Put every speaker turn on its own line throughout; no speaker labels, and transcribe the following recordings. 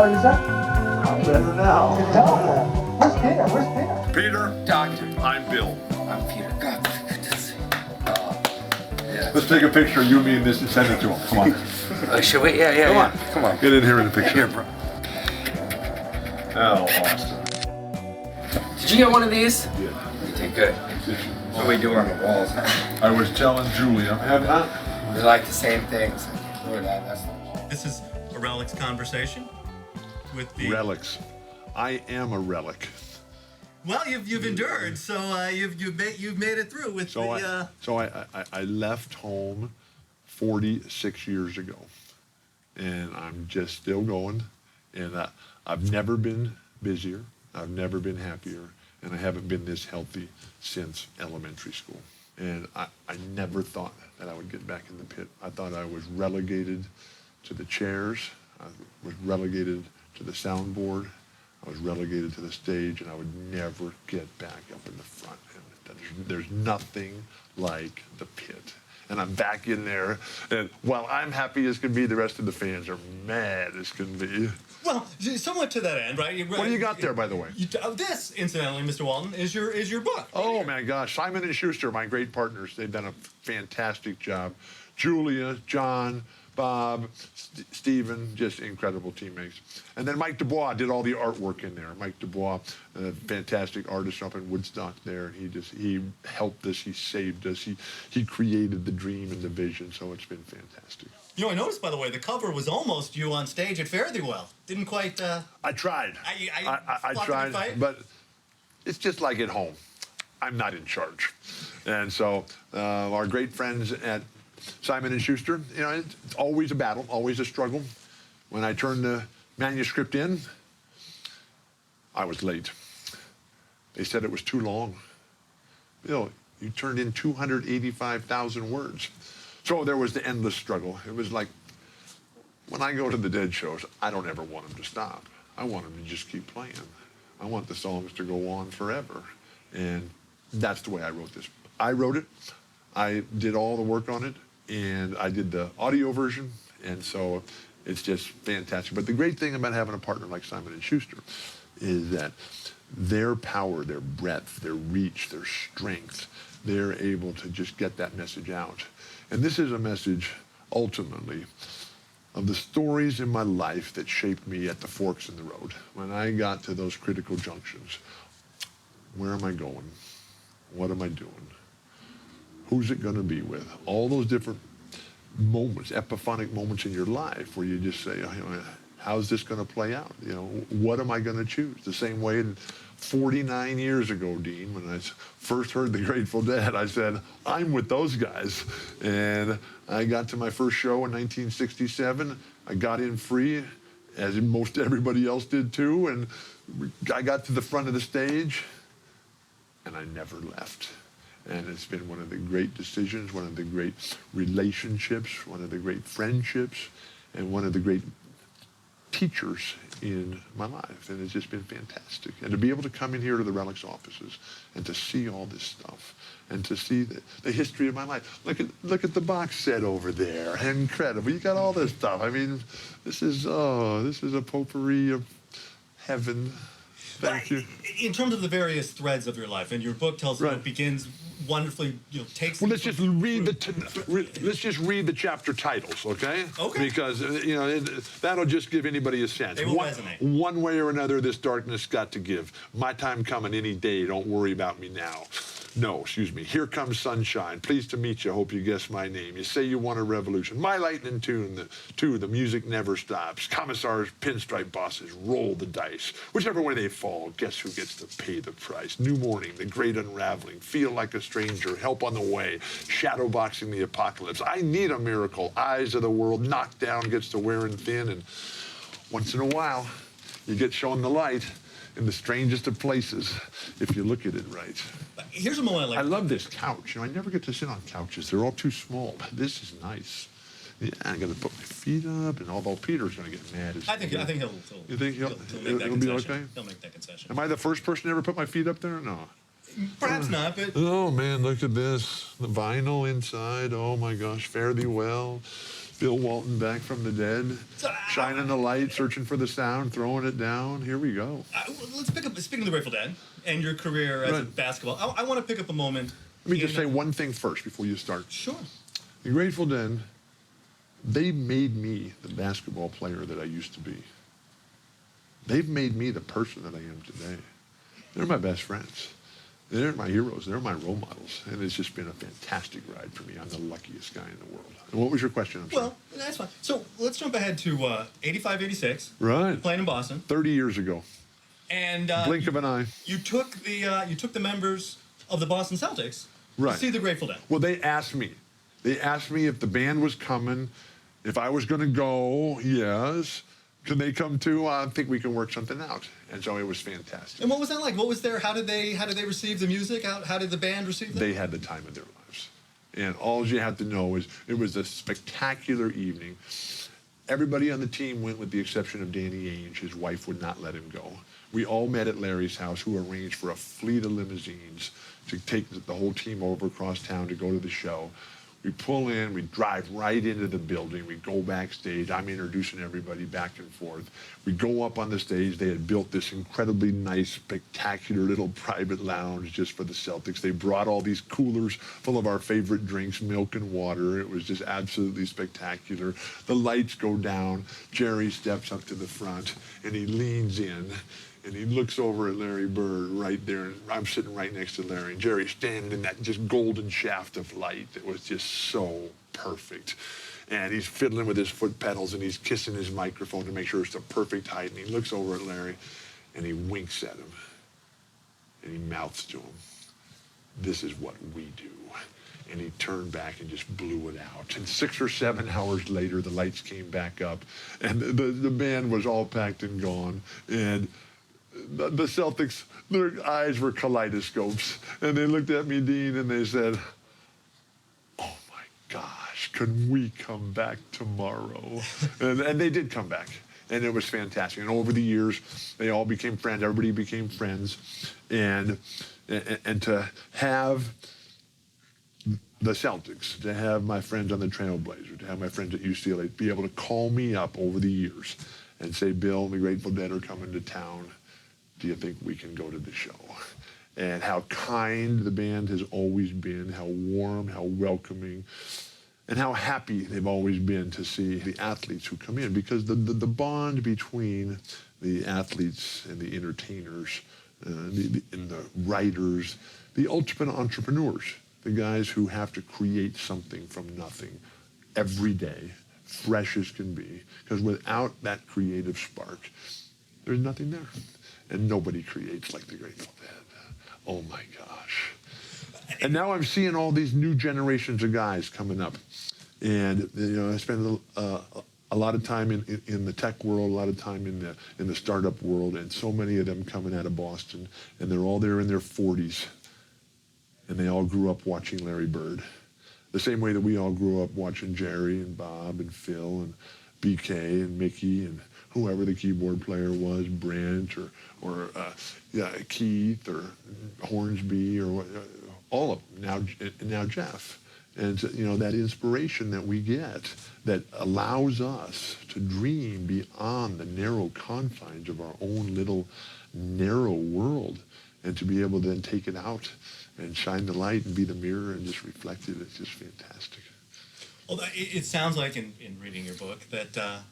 Oh, is that? I'm better now. Where's Peter? Where's Peter?
Peter.
Doctor.
I'm Bill.
I'm Peter. God, good to see you. Yeah.
Let's take a picture of you, me, and this and send it to him. Come on.
Should we? Yeah.
Come on.
Come on.
Get in here in the picture.
Here, bro.
Oh, Austin.
Did you get one of these?
Yeah.
You did good. What do we do on the walls?
I was telling Julia. Have not.
We like the same things. That's
This is a Relix conversation with the
Relics. I am a relic.
Well, you've endured, so you've made it through with
I left home 46 years ago, and I'm just still going. And I've never been busier. I've never been happier, and I haven't been this healthy since elementary school. And I never thought that I would get back in the pit. I thought I was relegated to the chairs. I was relegated to the soundboard. I was relegated to the stage, and I would never get back up in the front. And there's nothing like the pit. And I'm back in there, and while I'm happy as can be, the rest of the fans are mad as can be.
well, somewhat to that end, right?
What do you got there, by the way?
This, incidentally, Mr. Walton, is your book.
Oh my gosh, Simon & Schuster, my great partners, they've done a fantastic job. Julia, John, Bob, Stephen, just incredible teammates. And then Mike Dubois did all the artwork in there. Mike Dubois, a fantastic artist up in Woodstock there, and he helped us, he saved us, he created the dream and the vision, so it's been fantastic.
You know, I noticed, by the way, the cover was almost you on stage at Fare Thee Well. Didn't quite.
I tried. I tried,
fight?
but it's just like at home. I'm not in charge, and so our great friends at Simon & Schuster, you know, it's always a battle, always a struggle. When I turned the manuscript in, I was late. They said it was too long. Bill, you turned in 285,000 words. So there was the endless struggle. It was like, when I go to the Dead shows, I don't ever want them to stop. I want them to just keep playing. I want the songs to go on forever. And that's the way I wrote this. I wrote it, I did all the work on it, and I did the audio version, and so it's just fantastic. But the great thing about having a partner like Simon & Schuster is that their power, their breadth, their reach, their strength, they're able to just get that message out. And this is a message, ultimately, of the stories in my life that shaped me at the forks in the road. When I got to those critical junctions, where am I going? What am I doing? Who's it going to be with? All those different moments, epiphanic moments in your life where you just say, you know, how's this going to play out? You know, what am I going to choose? The same way 49 years ago, Dean, when I first heard the Grateful Dead, I said, I'm with those guys. And I got to my first show in 1967. I got in free, as most everybody else did too. And I got to the front of the stage, and I never left. And it's been one of the great decisions, one of the great relationships, one of the great friendships, and one of the great teachers in my life. And it's just been fantastic. And to be able to come in here to the Relix offices and to see all this stuff and to see the history of my life. Look at the box set over there. Incredible. You got all this stuff. I mean, this is a potpourri of heaven. Thank you.
In terms of the various threads of your life, and your book tells
Right.
it begins wonderfully, takes.
Well, let's just read the chapter titles, okay?
Okay.
Because that'll just give anybody a sense.
They will resonate.
One way or another, this darkness got to give. My time coming any day. Don't worry about me now. No, excuse me. Here comes sunshine. Pleased to meet you. Hope you guess my name. You say you want a revolution. My lightning tune. The music never stops. Commissars, pinstripe bosses, roll the dice. Whichever way they fall, guess who gets to pay the price? New morning, the great unraveling. Feel like a stranger. Help on the way. Shadowboxing the apocalypse. I need a miracle. Eyes of the world. Knocked down gets to wearing thin. And once in a while, you get shown the light in the strangest of places if you look at it right.
Here's a moment
I love this couch. I never get to sit on couches. They're all too small. But this is nice. Yeah, I got to put my feet up, and although Peter's going to get mad.
I think he'll.
You think he'll
make that
it'll be
concession.
okay?
He'll make that concession.
Am I the first person to ever put my feet up there? No.
Perhaps not, but
Oh man, look at this. The vinyl inside. Oh my gosh, fare thee well. Bill Walton back from the dead, shining the light, searching for the sound, throwing it down. Here we go.
Let's pick up, speaking of the Grateful Dead and your career as a basketball, I want to pick up a moment.
Let me just say one thing first before you start.
Sure.
The Grateful Dead, they made me the basketball player that I used to be. They've made me the person that I am today. They're my best friends. They're my heroes. They're my role models. And it's just been a fantastic ride for me. I'm the luckiest guy in the world. And what was your question? I'm sorry.
Well, that's fine. So let's jump ahead to 85, 86.
Right.
Playing in Boston.
30 years ago.
And
Blink of an eye.
You took the members of the Boston Celtics
Right.
to see the Grateful Dead.
Well, they asked me. They asked me if the band was coming, if I was going to go. Yes. Can they come too? I think we can work something out. And so it was fantastic.
And what was that like? What was there? How did they receive the music? How did the band receive it?
They had the time of their lives. And all you had to know is it was a spectacular evening. Everybody on the team went with the exception of Danny Ainge. His wife would not let him go. We all met at Larry's house, who arranged for a fleet of limousines to take the whole team over across town to go to the show. We pull in, we drive right into the building, we go backstage. I'm introducing everybody back and forth. We go up on the stage. They had built this incredibly nice, spectacular little private lounge just for the Celtics. They brought all these coolers full of our favorite drinks, milk and water. It was just absolutely spectacular. The lights go down. Jerry steps up to the front, and he leans in. And he looks over at Larry Bird right there, and I'm sitting right next to Larry, and Jerry's standing in that just golden shaft of light that was just so perfect. And he's fiddling with his foot pedals, and he's kissing his microphone to make sure it's the perfect height. And he looks over at Larry, and he winks at him, and he mouths to him, "This is what we do." And he turned back and just blew it out. And 6 or 7 hours later, the lights came back up, and the band was all packed and gone. And the Celtics, their eyes were kaleidoscopes. And they looked at me, Dean, and they said, "Oh, my gosh, can we come back tomorrow?" and they did come back. And it was fantastic. And over the years, they all became friends. Everybody became friends. And to have the Celtics, to have my friends on the Trailblazers, to have my friends at UCLA be able to call me up over the years and say, "Bill, the Grateful Dead are coming to town. Do you think we can go to the show?" And how kind the band has always been, how warm, how welcoming, and how happy they've always been to see the athletes who come in. Because the bond between the athletes and the entertainers, and the writers, the ultimate entrepreneurs, the guys who have to create something from nothing every day, fresh as can be. Because without that creative spark, there's nothing there. And nobody creates like the Grateful Dead. Oh my gosh. And now I'm seeing all these new generations of guys coming up. And I spend a lot of time in the tech world, a lot of time in the startup world, and so many of them coming out of Boston, and they're all there in their 40s. And they all grew up watching Larry Bird. The same way that we all grew up watching Jerry and Bob and Phil and BK and Mickey and whoever the keyboard player was, Brent or Keith or Hornsby or all of them, now Jeff. And that inspiration that we get that allows us to dream beyond the narrow confines of our own little narrow world, and to be able to then take it out and shine the light and be the mirror and just reflect it. It's just fantastic.
Well, it sounds like in reading your book that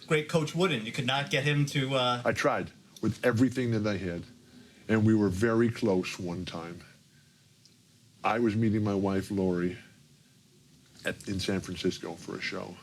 great Coach Wooden, you could not get him to...
I tried with everything that I had, and we were very close one time. I was meeting my wife, Lori, in San Francisco for a show,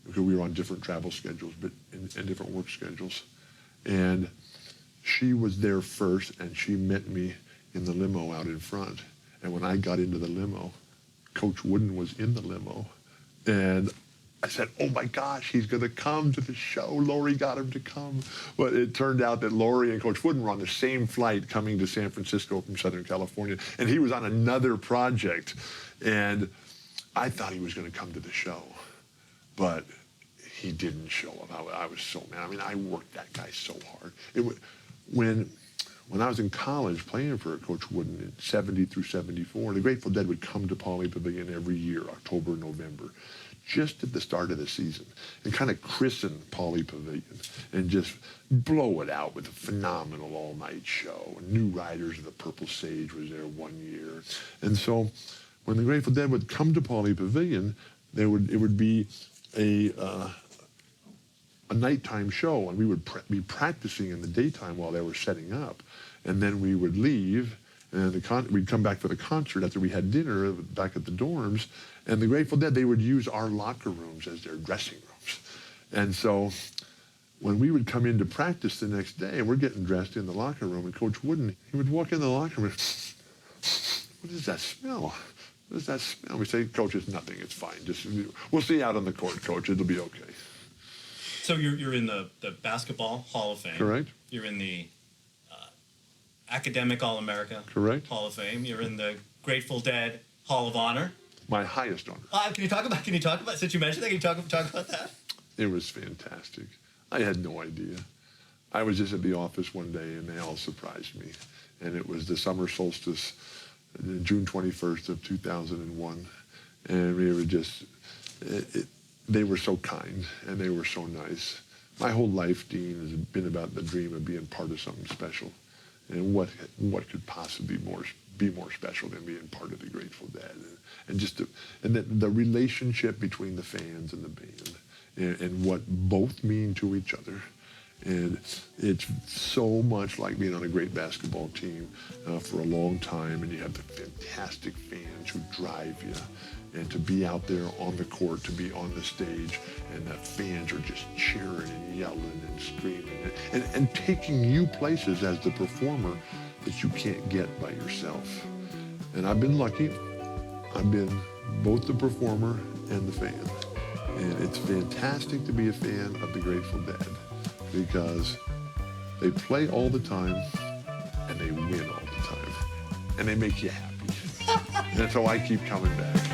because we were on different travel schedules but and different work schedules. And she was there first, and she met me in the limo out in front. And when I got into the limo, Coach Wooden was in the limo. And I said, "Oh my gosh, he's going to come to the show. Lori got him to come." But it turned out that Lori and Coach Wooden were on the same flight coming to San Francisco from Southern California. And he was on another project. And I thought he was going to come to the show. But he didn't show up. I was so mad. I mean, I worked that guy so hard. When I was in college playing for Coach Wooden in 70 through 74, the Grateful Dead would come to Pauley Pavilion every year, October, November, just at the start of the season and kind of christen Pauley Pavilion and just blow it out with a phenomenal all-night show. New Riders of the Purple Sage was there one year. And so when the Grateful Dead would come to Pauley Pavilion, it would be a nighttime show, and we would be practicing in the daytime while they were setting up. And then we would leave, and we'd come back for the concert after we had dinner back at the dorms. And the Grateful Dead, they would use our locker rooms as their dressing rooms. And so when we would come in to practice the next day, and we're getting dressed in the locker room, and Coach Wooden, he would walk in the locker room and, what does that smell? What does that smell? We say, Coach, it's nothing. It's fine. Just we'll see you out on the court, Coach. It'll be okay.
So you're in the Basketball Hall of Fame.
Correct.
You're in the Academic All-America
Correct.
Hall of Fame. You're in the Grateful Dead Hall of Honor.
My highest honor.
Can you talk about, since you mentioned that, can you talk about that?
It was fantastic. I had no idea. I was just at the office one day, and they all surprised me. And it was the summer solstice, June 21st of 2001. And we were just, they were so kind, and they were so nice. My whole life, Dean, has been about the dream of being part of something special. And what could possibly be more special than being part of the Grateful Dead? And just the relationship between the fans and the band, and what both mean to each other. And it's so much like being on a great basketball team for a long time, and you have the fantastic fans who drive you. And to be out there on the court, to be on the stage, and the fans are just cheering and yelling and screaming and taking you places as the performer that you can't get by yourself. And I've been lucky. I've been both the performer and the fan. And it's fantastic to be a fan of the Grateful Dead because they play all the time and they win all the time. And they make you happy. And so I keep coming back.